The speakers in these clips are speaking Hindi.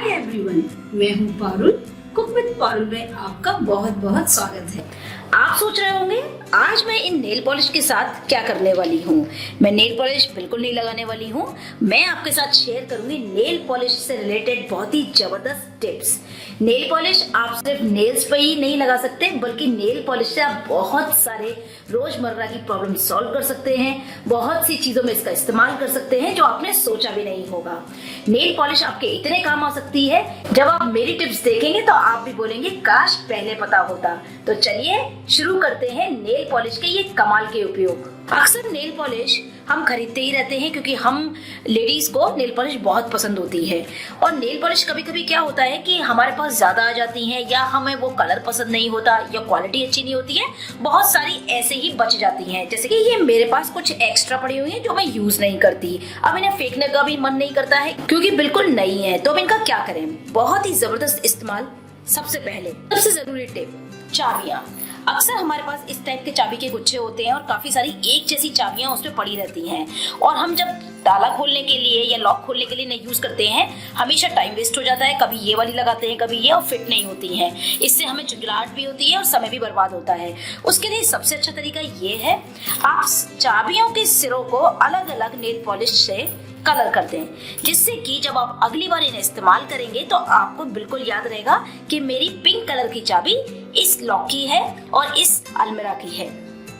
हाय एवरीवन, मैं हूँ पारुल। कुक विद पारुल में आपका बहुत बहुत स्वागत है। आप सोच रहे होंगे आज मैं इन नेल पॉलिश के साथ क्या करने वाली हूँ। मैं नेल पॉलिश बिल्कुल नहीं लगाने वाली हूँ। मैं आपके साथ शेयर करूंगी नेल पॉलिश से रिलेटेड बहुत ही जबरदस्त टिप्स। नेल पॉलिश आप सिर्फ नेल्स पे ही नहीं लगा सकते, बल्कि नेल पॉलिश से आप बहुत सारे रोजमर्रा की प्रॉब्लम सॉल्व कर सकते हैं। बहुत सी चीजों में इसका इस्तेमाल कर सकते हैं जो आपने सोचा भी नहीं होगा। नेल पॉलिश आपके इतने काम आ सकती है, जब आप मेरी टिप्स देखेंगे तो आप भी बोलेंगे काश पहले पता होता। तो चलिए शुरू करते हैं नेल पॉलिश के ये कमाल के उपयोग। अक्सर नेल पॉलिश हम खरीदते ही रहते हैं क्योंकि हम लेडीज को नेल पॉलिश बहुत पसंद होती है। और नेल पॉलिश कभी कभी क्या होता है कि हमारे पास ज्यादा आ जाती हैं, या हमें वो कलर पसंद नहीं होता, या क्वालिटी अच्छी नहीं होती है। बहुत सारी ऐसे ही बच जाती हैं। जैसे कि ये मेरे पास कुछ एक्स्ट्रा पड़ी हुई है जो मैं यूज नहीं करती। अब इन्हें फेंकने का भी मन नहीं करता है क्योंकि बिल्कुल नई है। तो अब इनका क्या करें? बहुत ही जबरदस्त इस्तेमाल। सबसे पहले सबसे जरूरी टिप, चाबियां। अक्सर हमारे पास इस टाइप के चाबी के गुच्छे होते हैं और काफी सारी एक जैसी चाबियां उसमें पड़ी रहती हैं। और हम जब ताला खोलने के लिए या लॉक खोलने के लिए नहीं यूज करते हैं, हमेशा टाइम वेस्ट हो जाता है। कभी ये वाली लगाते हैं, कभी ये, और फिट नहीं होती हैं। इससे हमें झुंझलाहट भी होती है और समय भी बर्बाद होता है। उसके लिए सबसे अच्छा तरीका ये है, आप चाबियों के सिरों को अलग अलग नेल पॉलिश से कलर कर दें, जिससे कि जब आप अगली बार इन्हें इस्तेमाल करेंगे तो आपको बिल्कुल याद रहेगा कि मेरी पिंक कलर की चाबी इस लॉक की है और इस अलमीरा की है।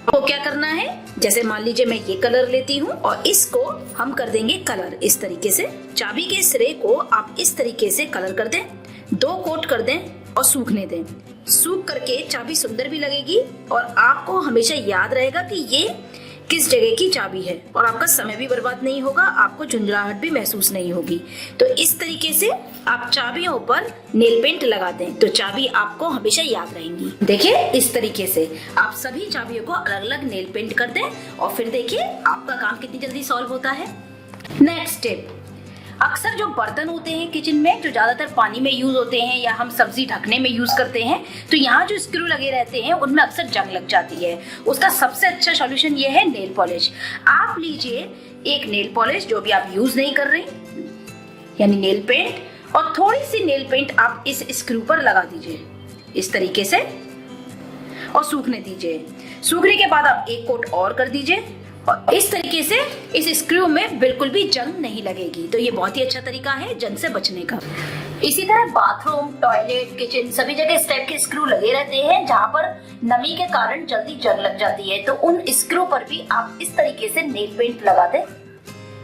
तो क्या करना है, जैसे मान लीजिए मैं ये कलर लेती हूँ और इसको हम कर देंगे कलर इस तरीके से। चाबी के सिरे को आप इस तरीके से कलर कर दें, 2 कोट कर दें और सूखने दें। सूख करके चाबी सुंदर भी लगेगी और आपको हमेशा याद रहेगा कि ये किस जगह की चाबी है, और आपका समय भी बर्बाद नहीं होगा, आपको झुंझलाहट भी महसूस नहीं होगी। तो इस तरीके से आप चाबियों पर नेल पेंट लगा दें तो चाबी आपको हमेशा याद रहेंगी। देखिए इस तरीके से आप सभी चाबियों को अलग अलग नेल पेंट कर दें और फिर देखिए आपका काम कितनी जल्दी सॉल्व होता है। नेक्स्ट टिप, अक्सर जो बर्तन होते हैं किचन में, जो ज्यादातर पानी में यूज होते हैं या हम सब्जी ढकने में यूज करते हैं, तो यहाँ जो स्क्रू लगे रहते हैं उनमें अक्सर जंग लग जाती है। उसका सबसे अच्छा सॉल्यूशन ये है नेल पॉलिश। आप लीजिए एक नेल पॉलिश जो भी आप यूज नहीं कर रहे, यानी नेल पेंट, और थोड़ी सी नेल पेंट आप इस स्क्रू पर लगा दीजिए इस तरीके से और सूखने दीजिए। सूखने के बाद आप एक कोट और कर दीजिए और इस तरीके से इस स्क्रू में बिल्कुल भी जंग नहीं लगेगी। तो ये बहुत ही अच्छा तरीका है जंग से बचने का। इसी तरह बाथरूम, टॉयलेट, किचन, सभी जगह इस टाइप के स्क्रू लगे रहते हैं जहाँ पर नमी के कारण जल्दी जंग लग जाती है। तो उन स्क्रू पर भी आप इस तरीके से नेल पेंट लगा दें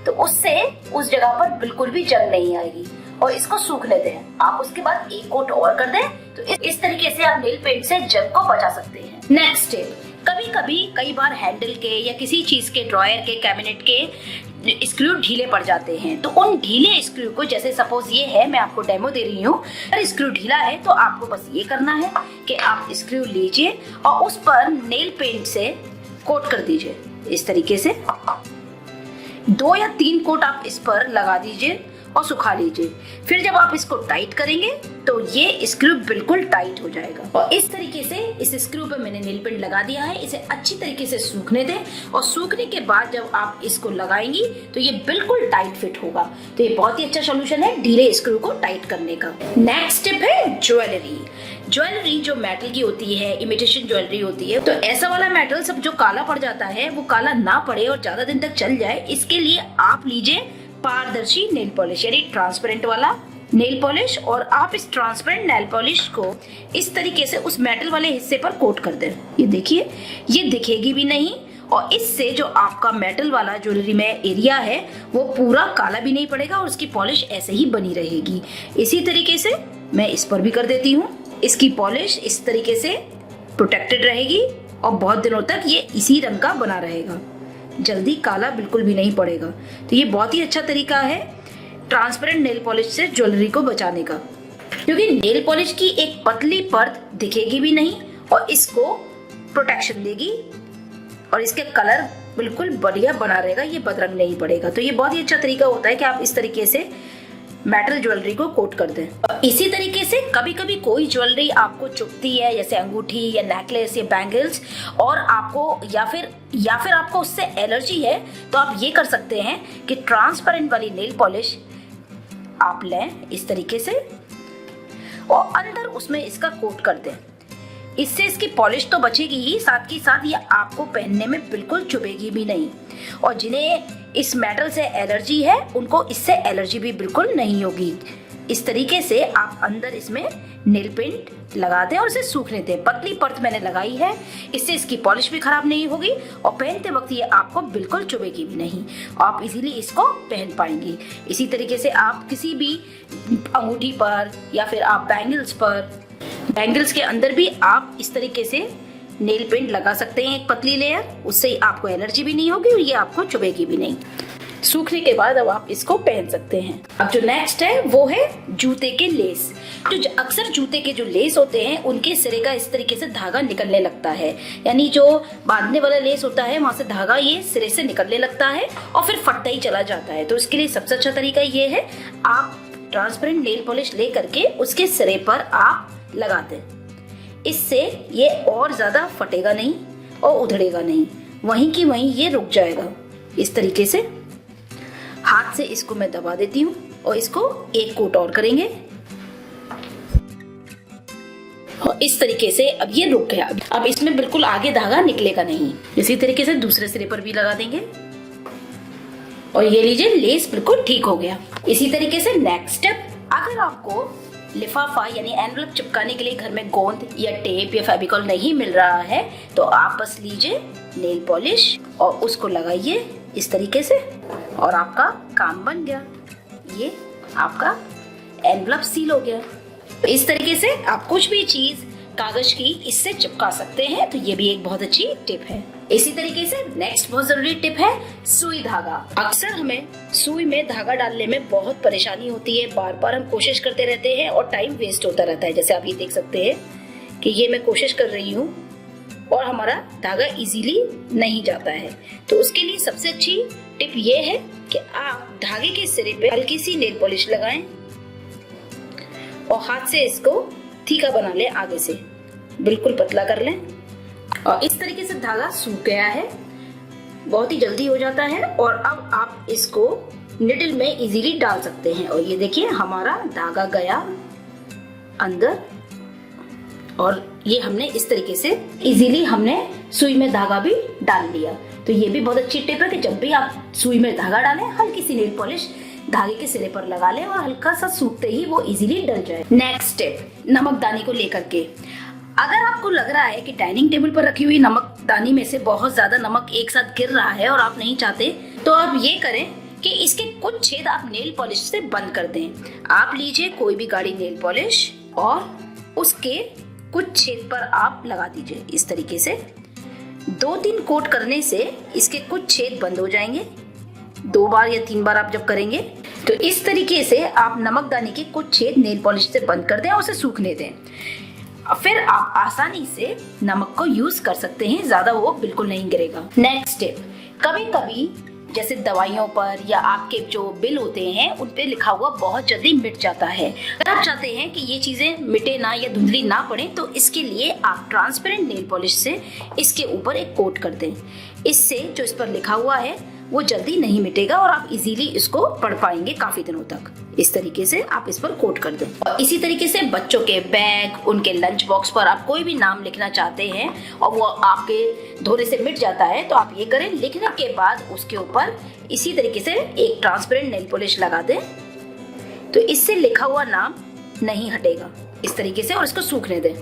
तो उससे उस जगह पर बिल्कुल भी जंग नहीं आएगी। और इसको सूखने दें। आप उसके बाद एक कोट और कर दें तो इस तरीके से आप नेल पेंट से जंग को बचा सकते हैं। नेक्स्ट टिप, कई बार हैंडल के या किसी चीज के, ड्रॉयर के, कैबिनेट के स्क्रू ढीले पड़ जाते हैं। तो उन ढीले स्क्रू को, जैसे सपोज ये है, मैं आपको डेमो दे रही हूँ, अगर स्क्रू ढीला है तो आपको बस ये करना है कि आप स्क्रू लीजिए और उस पर नेल पेंट से कोट कर दीजिए इस तरीके से। 2 या 3 कोट आप इस पर लगा दीजिए और सुखा लीजिए। फिर जब आप इसको टाइट करेंगे तो ये स्क्रू बिल्कुल टाइट हो जाएगा। और इस तरीके से इस स्क्रू पे मैंने नेल पेंट लगा दिया है। इसे अच्छी तरीके से सूखने दें और सूखने के बाद जब आप इसको लगाएंगी तो ये बिल्कुल टाइट फिट होगा। तो ये बहुत ही अच्छा सॉल्यूशन है ढीले स्क्रू को टाइट करने का। नेक्स्ट टिप है ज्वेलरी। ज्वेलरी जो मेटल की होती है, इमिटेशन ज्वेलरी होती है, तो ऐसा वाला मेटल सब जो काला पड़ जाता है वो काला ना पड़े और ज्यादा दिन तक चल जाए, इसके लिए आप लीजिए पारदर्शी नेल पॉलिश, यानी ट्रांसपेरेंट वाला नेल पॉलिश। और आप इस ट्रांसपेरेंट नेल पॉलिश को इस तरीके से उस मेटल वाले हिस्से पर कोट कर दें। ये देखिए ये दिखेगी भी नहीं और इससे जो आपका मेटल वाला ज्वेलरी में एरिया है वो पूरा काला भी नहीं पड़ेगा और उसकी पॉलिश ऐसे ही बनी रहेगी। इसी तरीके से मैं इस पर भी कर देती हूँ। इसकी पॉलिश इस तरीके से प्रोटेक्टेड रहेगी और बहुत दिनों तक ये इसी रंग का बना रहेगा, जल्दी काला बिल्कुल भी नहीं पड़ेगा। तो ये बहुत ही अच्छा तरीका है ट्रांसपेरेंट नेल पॉलिश से ज्वेलरी को बचाने का, क्योंकि नेल पॉलिश की एक पतली परत दिखेगी भी नहीं और इसको प्रोटेक्शन देगी और इसके कलर बिल्कुल बढ़िया बना रहेगा, ये बदरंग नहीं पड़ेगा। तो ये बहुत ही अच्छा तरीका होता है कि आप इस तरीके से मेटल ज्वेलरी को कोट कर दें। इसी तरीके से कभी कभी कोई ज्वेलरी आपको चुभती है, जैसे अंगूठी या नेकलेस या बैंगल्स, और आपको या फिर आपको उससे एलर्जी है, तो आप ये कर सकते हैं कि ट्रांसपेरेंट वाली नेल पॉलिश आप लें इस तरीके से और अंदर उसमें इसका कोट कर दें। इससे इसकी पॉलिश तो बचेगी ही, साथ ही साथ ये आपको पहनने में बिल्कुल चुभेगी भी नहीं। और जिन्हें इस मेटल से एलर्जी है उनको इससे एलर्जी भी बिल्कुल नहीं होगी। इस तरीके से आप अंदर इसमें नेल पेंट लगा दें और इसे सूखने दें। पतली परत मैंने लगाई है, इससे इसकी पॉलिश भी खराब नहीं होगी और पहनते वक्त ये आपको बिल्कुल चुभेगी भी नहीं। आप इजीली इसको पहन पाएंगे। इसी तरीके से आप किसी भी अंगूठी पर या फिर आप बैंगल्स के अंदर भी आप इस तरीके से नेल पेंट लगा सकते हैं, एक पतली लेयर। उससे आपको एलर्जी भी नहीं होगी और ये आपको चुभेगी भी नहीं। सूखने के बाद अब आप इसको पहन सकते हैं। अब जो नेक्स्ट है वो है जूते के लेस। जो अक्सर जूते के जो लेस होते हैं उनके सिरे का इस तरीके से धागा निकलने लगता है, यानी जो बांधने वाला लेस होता है वहां से धागा ये सिरे से निकलने लगता है और फिर फटता ही चला जाता है। तो इसके लिए सबसे अच्छा तरीका ये है, आप ट्रांसपेरेंट नेल पॉलिश ले करके उसके सिरे पर आप लगा दें। इससे ये और ज्यादा फटेगा नहीं और उधड़ेगा नहीं, वहीं की वहीं ये रुक जाएगा। इस तरीके से हाथ से इसको मैं दबा देती हूँ और इसको एक कोट और करेंगे और इस तरीके से अब ये रुक गया। अब इसमें बिल्कुल आगे धागा निकलेगा नहीं। इसी तरीके से दूसरे सिरे पर भी लगा देंगे और ये लीजिए लेस बिल्कुल ठीक हो गया। इसी तरीके से नेक्स्ट स्टेप, अगर आपको लिफाफा यानी एनवलप चिपकाने के लिए घर में गोंद या टेप या फेविकॉल नहीं मिल रहा है तो आप बस लीजिए नेल पॉलिश और उसको लगाइए इस तरीके से और आपका काम बन गया। ये आपका एनवलप सील हो गया। इस तरीके से आप कुछ भी चीज कागज की इससे चिपका सकते हैं, तो ये भी एक बहुत अच्छी टिप है। इसी तरीके से नेक्स्ट बहुत जरूरी टिप है सुई धागा। अक्सर हमें सुई में धागा डालने में बहुत परेशानी होती है, बार बार हम कोशिश करते रहते हैं और टाइम वेस्ट होता रहता है। जैसे आप ये देख सकते हैं कि ये मैं कोशिश कर रही हूँ और हमारा धागा इजीली नहीं जाता है। तो उसके लिए सबसे अच्छी टिप ये है कि आप धागे के सिरे पे हल्की सी नेल पॉलिश लगाएं और हाथ से इसको ठीका बना लें, आगे से बिल्कुल पतला कर लें और इस तरीके से धागा सूख गया है, बहुत ही जल्दी हो जाता है। और अब आप इसको निडल में इजीली डाल सकते हैं और ये देखिए हमारा धागा गया अंदर और ये हमने इस तरीके से इजीली हमने सुई में धागा भी डाल लिया। तो ये भी बहुत अच्छी टिप है कि जब भी आप सुई में धागा डालें हल्की सी नेल पॉलिश धागे के सिरे पर लगा लें और हल्का सा सूखते ही वो इजीली डल जाए। नेक्स्ट स्टेप, नमकदानी को लेकर के। अगर आपको लग रहा है कि डाइनिंग टेबल पर रखी हुई नमकदानी में से बहुत ज्यादा नमक एक साथ गिर रहा है और आप नहीं चाहते, तो आप ये करें कि इसके कुछ छेद आप नेल पॉलिश से बंद कर दें। आप लीजिए कोई भी गाढ़ी नेल पॉलिश और उसके कुछ छेद पर आप लगा दीजिए इस तरीके से। 2-3 कोट करने से इसके कुछ छेद बंद हो जाएंगे। 2 बार या 3 बार आप जब करेंगे तो इस तरीके से आप नमकदानी के कुछ छेद नेल पॉलिश से बंद कर दें और उसे सूखने दें। फिर आप आसानी से नमक को यूज कर सकते हैं, ज्यादा वो बिल्कुल नहीं गिरेगा। नेक्स्ट स्टेप, कभी कभी जैसे दवाइयों पर या आपके जो बिल होते हैं उन पे लिखा हुआ बहुत जल्दी मिट जाता है। अगर आप चाहते हैं कि ये चीजें मिटे ना या धुंधली ना पड़े तो इसके लिए आप ट्रांसपेरेंट नेल पॉलिश से इसके ऊपर एक कोट कर दें। इससे जो इस पर लिखा हुआ है वो जल्दी नहीं मिटेगा और आप इजीली इसको पढ़ पाएंगे काफी दिनों तक। इस तरीके से आप इस पर कोट कर दें। और इसी तरीके से बच्चों के बैग, उनके लंच बॉक्स पर आप कोई भी नाम लिखना चाहते हैं और वो आपके धोने से मिट जाता है तो आप ये करें, लिखने के बाद उसके ऊपर इसी तरीके से एक ट्रांसपेरेंट नेल पॉलिश लगा दें तो इससे लिखा हुआ नाम नहीं हटेगा इस तरीके से और इसको सूखने दें।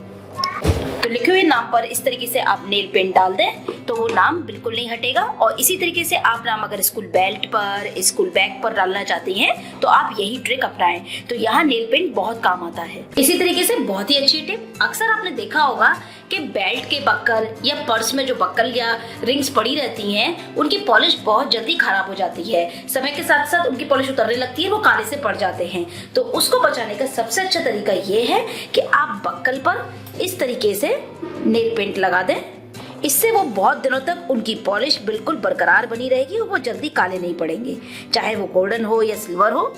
तो लिखे हुए नाम पर इस तरीके से आप नेल पेंट डाल दें तो वो नाम बिल्कुल नहीं हटेगा। और इसी तरीके से आप नाम अगर स्कूल बेल्ट पर, स्कूल बैग पर डालना चाहती हैं तो आप यही ट्रिक अपनाएं, तो यहाँ नेल पेंट बहुत काम आता है। इसी तरीके से बहुत ही अच्छी टिप, अक्सर आपने देखा होगा कि बेल्ट के बक्कल या पर्स में जो बक्कल या रिंग्स पड़ी रहती हैं उनकी पॉलिश बहुत जल्दी खराब हो जाती है। समय के साथ साथ उनकी पॉलिश उतरने लगती है, वो काले से पड़ जाते हैं। तो उसको बचाने का सबसे अच्छा तरीका ये है कि आप बक्कल पर इस तरीके से नेल पेंट लगा दें। इससे वो बहुत दिनों तक उनकी पॉलिश बिल्कुल बरकरार बनी रहेगी और वो जल्दी काले नहीं पड़ेंगे, चाहे वो गोल्डन हो या सिल्वर हो।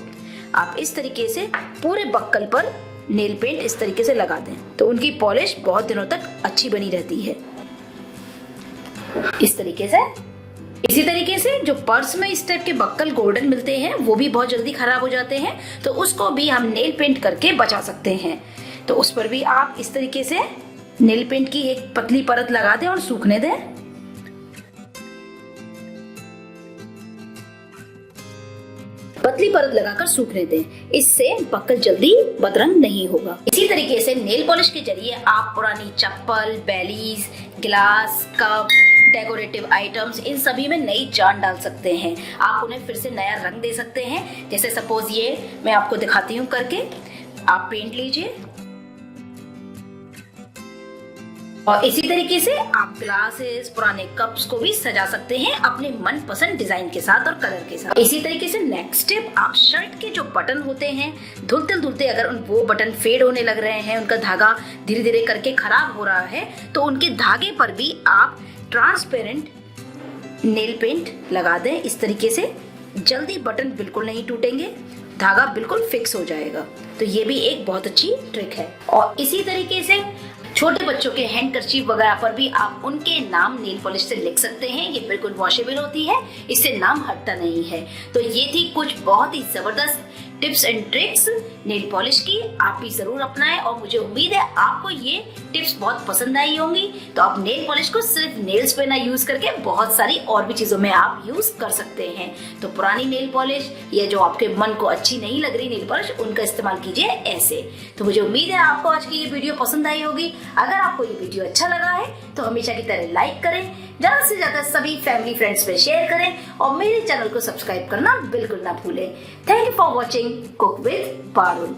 आप इस तरीके से पूरे बक्कल पर नेल पेंट इस तरीके से लगा दें तो उनकी पॉलिश बहुत दिनों तक अच्छी बनी रहती है। इस तरीके से इसी तरीके से जो पर्स में इस टाइप के बक्कल गोल्डन मिलते हैं वो भी बहुत जल्दी खराब हो जाते हैं, तो उसको भी हम नेल पेंट करके बचा सकते हैं। तो उस पर भी आप इस तरीके से नेल पेंट की एक पतली परत लगा दें और सूखने दें। पतली परत लगाकर सूखने दें, इससे बक्कल जल्दी बदरंग नहीं होगा। इसी तरीके से नेल पॉलिश के जरिए आप पुरानी चप्पल, बैलीज, गिलास, कप, डेकोरेटिव आइटम्स, इन सभी में नई जान डाल सकते हैं। आप उन्हें फिर से नया रंग दे सकते हैं। जैसे सपोज ये मैं आपको दिखाती हूँ करके, आप पेंट लीजिए और इसी तरीके से आप ग्लासेस, पुराने कप्स को भी सजा सकते हैं अपने मनपसंद डिजाइन के साथ और कलर के साथ। इसी तरीके से नेक्स्ट स्टेप, आप शर्ट के जो बटन होते हैं, धुलते धुलते अगर वो बटन फेड होने लग रहे हैं, उनका धागा धीरे धीरे करके खराब हो रहा है, तो उनके धागे पर भी आप ट्रांसपेरेंट नेल पेंट लगा दें। इस तरीके से जल्दी बटन बिल्कुल नहीं टूटेंगे, धागा बिल्कुल फिक्स हो जाएगा। तो ये भी एक बहुत अच्छी ट्रिक है। और इसी तरीके से छोटे बच्चों के हैंडकरचीफ वगैरह पर भी आप उनके नाम नेल पॉलिश से लिख सकते हैं। ये बिल्कुल वॉशेबल होती है, इससे नाम हटता नहीं है। तो ये थी कुछ बहुत ही जबरदस्त tips and tricks nail polish की। आप भी जरूर अपनाएं और मुझे उम्मीद है आपको ये टिप्स बहुत पसंद आई होंगी। तो आप नेल पॉलिश को सिर्फ नेल्स पे ना यूज करके बहुत सारी और भी चीजों में आप यूज कर सकते हैं। तो पुरानी नेल पॉलिश या जो आपके मन को अच्छी नहीं लग रही नेल पॉलिश, उनका इस्तेमाल कीजिए ऐसे। तो मुझे उम्मीद है आपको आज की ये वीडियो पसंद आई होगी। अगर आपको ये वीडियो अच्छा लगा है तो हमेशा की तरह लाइक करें, ज्यादा से ज्यादा सभी फैमिली फ्रेंड्स में शेयर करें और मेरे चैनल को सब्सक्राइब करना बिल्कुल ना भूलें। Thank you for watching cook with Parul.